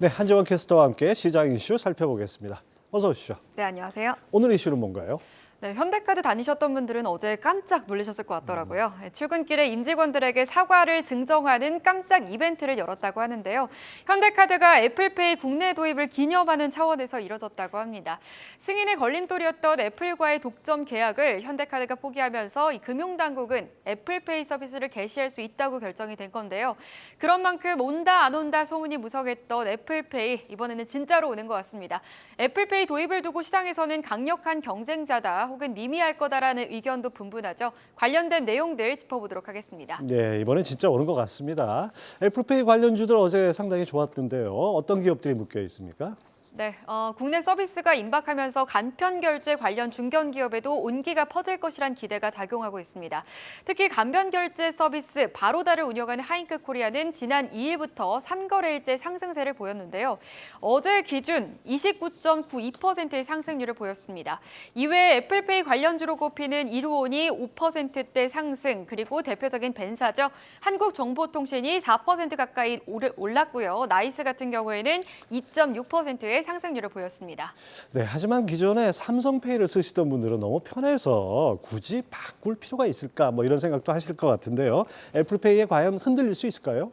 네, 한정원 캐스터와 함께 시장 이슈 살펴보겠습니다. 어서 오십시오. 네, 안녕하세요. 오늘 이슈는 뭔가요? 네, 현대카드 다니셨던 분들은 어제 깜짝 놀라셨을 것 같더라고요. 출근길에 임직원들에게 사과를 증정하는 깜짝 이벤트를 열었다고 하는데요. 현대카드가 애플페이 국내 도입을 기념하는 차원에서 이뤄졌다고 합니다. 승인의 걸림돌이었던 애플과의 독점 계약을 현대카드가 포기하면서 이 금융당국은 애플페이 서비스를 개시할 수 있다고 결정이 된 건데요. 그런 만큼 온다 안 온다 소문이 무성했던 애플페이, 이번에는 진짜로 오는 것 같습니다. 애플페이 도입을 두고 시장에서는 강력한 경쟁자다 혹은 미미할 거다라는 의견도 분분하죠. 관련된 내용들 짚어보도록 하겠습니다. 네, 이번엔 진짜 오는 것 같습니다. 애플페이 관련주들 어제 상당히 좋았던데요. 어떤 기업들이 묶여 있습니까? 네, 국내 서비스가 임박하면서 간편 결제 관련 중견기업에도 온기가 퍼질 것이란 기대가 작용하고 있습니다. 특히 간편 결제 서비스 바로다를 운영하는 하잉크 코리아는 지난 2일부터 3거래일째 상승세를 보였는데요. 어제 기준 29.92%의 상승률을 보였습니다. 이외에 애플페이 관련주로 꼽히는 이루온이 5%대 상승, 그리고 대표적인 벤사죠. 한국정보통신이 4% 가까이 올랐고요. 나이스 같은 경우에는 2.6%의 상승률을 보였습니다. 네, 하지만 기존에 삼성페이를 쓰시던 분들은 너무 편해서 굳이 바꿀 필요가 있을까 이런 생각도 하실 것 같은데요. 애플페이에 과연 흔들릴 수 있을까요?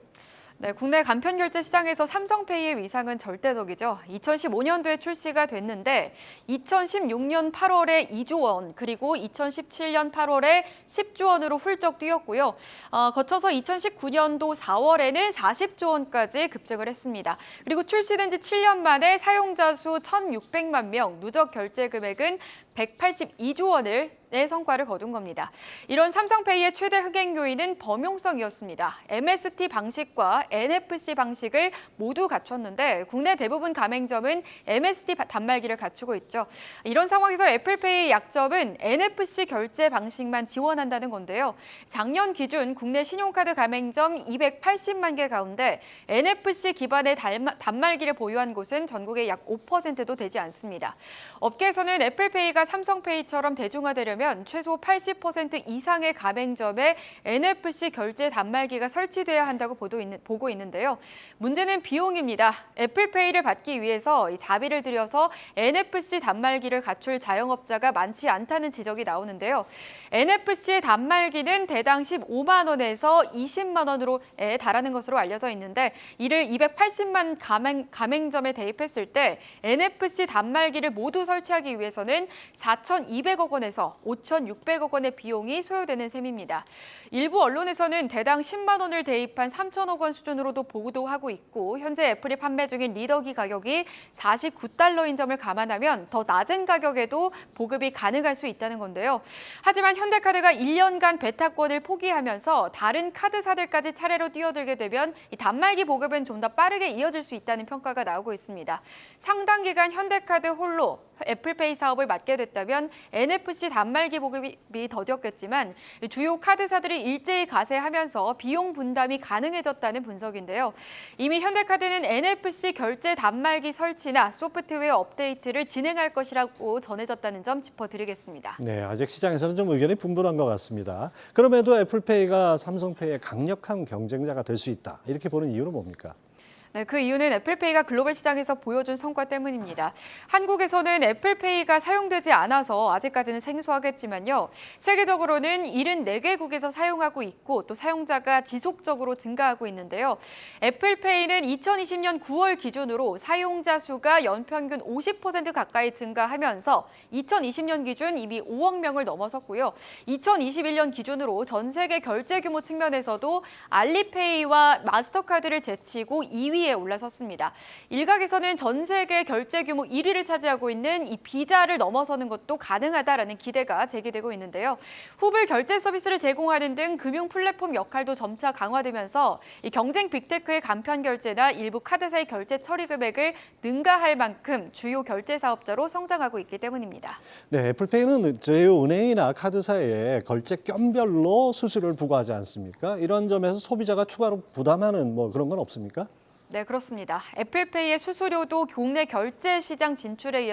네, 국내 간편 결제 시장에서 삼성페이의 위상은 절대적이죠. 2015년도에 출시가 됐는데 2016년 8월에 2조 원, 그리고 2017년 8월에 10조 원으로 훌쩍 뛰었고요. 거쳐서 2019년도 4월에는 40조 원까지 급증을 했습니다. 그리고 출시된 지 7년 만에 사용자 수 1,600만 명, 누적 결제 금액은 182조 원의 성과를 거둔 겁니다. 이런 삼성페이의 최대 흥행 요인은 범용성이었습니다. MST 방식과 NFC 방식을 모두 갖췄는데 국내 대부분 가맹점은 MST 단말기를 갖추고 있죠. 이런 상황에서 애플페이의 약점은 NFC 결제 방식만 지원한다는 건데요. 작년 기준 국내 신용카드 가맹점 280만 개 가운데 NFC 기반의 단말기를 보유한 곳은 전국의 약 5%도 되지 않습니다. 업계에서는 애플페이가 삼성페이처럼 대중화되려면 최소 80% 이상의 가맹점에 NFC 결제 단말기가 설치돼야 한다고 보고 있는데요. 문제는 비용입니다. 애플페이를 받기 위해서 이 자비를 들여서 NFC 단말기를 갖출 자영업자가 많지 않다는 지적이 나오는데요. NFC 단말기는 대당 15만 원에서 20만 원으로에 달하는 것으로 알려져 있는데 이를 280만 가맹점에 대입했을 때 NFC 단말기를 모두 설치하기 위해서는 4,200억 원에서 5,600억 원의 비용이 소요되는 셈입니다. 일부 언론에서는 대당 10만 원을 대입한 3천억 원 수준으로도 보도하고 있고 현재 애플이 판매 중인 리더기 가격이 49달러인 점을 감안하면 더 낮은 가격에도 보급이 가능할 수 있다는 건데요. 하지만 현대카드가 1년간 베타권을 포기하면서 다른 카드사들까지 차례로 뛰어들게 되면 이 단말기 보급은 좀 더 빠르게 이어질 수 있다는 평가가 나오고 있습니다. 상당 기간 현대카드 홀로 애플페이 사업을 맡게 됐다면 NFC 단말기 보급이 더뎠겠지만 주요 카드사들이 일제히 가세하면서 비용 분담이 가능해졌다는 분석인데요. 이미 현대카드는 NFC 결제 단말기 설치나 소프트웨어 업데이트를 진행할 것이라고 전해졌다는 점 짚어드리겠습니다. 네, 아직 시장에서는 좀 의견이 분분한 것 같습니다. 그럼에도 애플페이가 삼성페이의 강력한 경쟁자가 될 수 있다. 이렇게 보는 이유는 뭡니까? 네, 그 이유는 애플페이가 글로벌 시장에서 보여준 성과 때문입니다. 한국에서는 애플페이가 사용되지 않아서 아직까지는 생소하겠지만요. 세계적으로는 74개국에서 사용하고 있고 또 사용자가 지속적으로 증가하고 있는데요. 애플페이는 2020년 9월 기준으로 사용자 수가 연평균 50% 가까이 증가하면서 2020년 기준 이미 5억 명을 넘어섰고요. 2021년 기준으로 전 세계 결제 규모 측면에서도 알리페이와 마스터카드를 제치고 2위에 올라섰습니다. 일각에서는 전 세계 결제 규모 1위를 차지하고 있는 이 비자를 넘어서는 것도 가능하다라는 기대가 제기되고 있는데요. 후불 결제 서비스를 제공하는 등 금융 플랫폼 역할도 점차 강화되면서 이 경쟁 빅테크의 간편 결제나 일부 카드사의 결제 처리 금액을 능가할 만큼 주요 결제 사업자로 성장하고 있기 때문입니다. 네, 애플페이는 제휴 은행이나 카드사에 결제 겸별로 수수료를 부과하지 않습니까? 이런 점에서 소비자가 추가로 부담하는 그런 건 없습니까? 네, 그렇습니다. 애플페이의 수수료도 국내 결제 시장 진출에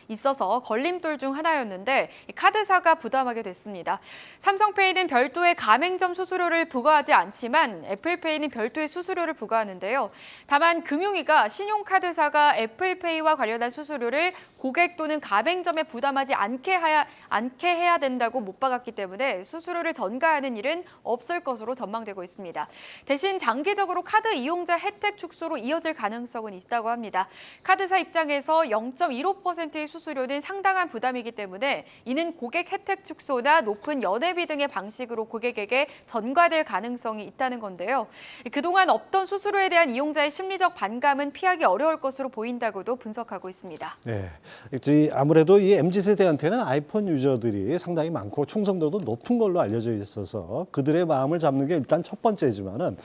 있어서 걸림돌 중 하나였는데 카드사가 부담하게 됐습니다. 삼성페이는 별도의 가맹점 수수료를 부과하지 않지만 애플페이는 별도의 수수료를 부과하는데요. 다만 금융위가 신용카드사가 애플페이와 관련한 수수료를 고객 또는 가맹점에 부담하지 않게 해야 된다고 못 박았기 때문에 수수료를 전가하는 일은 없을 것으로 전망되고 있습니다. 대신 장기적으로 카드 이용자 혜택 축소로 이어질 가능성은 있다고 합니다. 카드사 입장에서 0.15%의 수수료는 상당한 부담이기 때문에 이는 고객 혜택 축소나 높은 연회비 등의 방식으로 고객에게 전가될 가능성이 있다는 건데요. 그동안 없던 수수료에 대한 이용자의 심리적 반감은 피하기 어려울 것으로 보인다고도 분석하고 있습니다. 네, 아무래도 이 MZ세대한테는 아이폰 유저들이 상당히 많고 충성도도 높은 걸로 알려져 있어서 그들의 마음을 잡는 게 일단 첫 번째지만은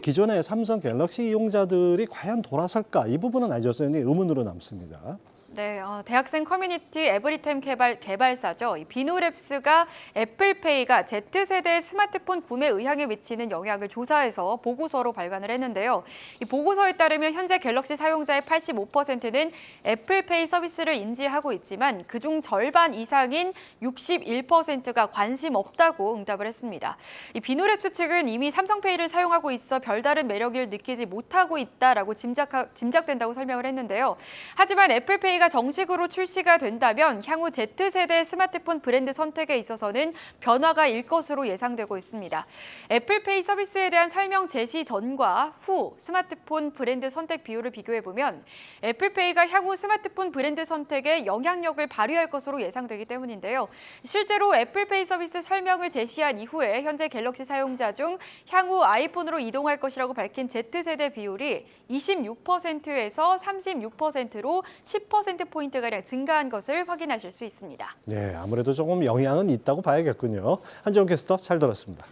기존의 삼성 갤럭시 이용자들이 과연 돌아설까? 이 부분은 아주 여전히 의문으로 남습니다. 네, 대학생 커뮤니티 에브리템 개발사죠. 이 비누랩스가 애플페이가 Z세대의 스마트폰 구매 의향에 미치는 영향을 조사해서 보고서로 발간을 했는데요. 이 보고서에 따르면 현재 갤럭시 사용자의 85%는 애플페이 서비스를 인지하고 있지만 그중 절반 이상인 61%가 관심 없다고 응답을 했습니다. 이 비누랩스 측은 이미 삼성페이를 사용하고 있어 별다른 매력을 느끼지 못하고 있다라고 짐작된다고 설명을 했는데요. 하지만 애플페이가 정식으로 출시가 된다면 향후 Z세대 스마트폰 브랜드 선택에 있어서는 변화가 일 것으로 예상되고 있습니다. 애플페이 서비스에 대한 설명 제시 전과 후 스마트폰 브랜드 선택 비율을 비교해보면 애플페이가 향후 스마트폰 브랜드 선택에 영향력을 발휘할 것으로 예상되기 때문인데요. 실제로 애플페이 서비스 설명을 제시한 이후에 현재 갤럭시 사용자 중 향후 아이폰으로 이동할 것이라고 밝힌 Z세대 비율이 26%에서 36%로 10%포인트가량 증가한 것을 확인하실 수 있습니다. 네, 아무래도 조금 영향은 있다고 봐야겠군요. 한지원 캐스터 잘 들었습니다.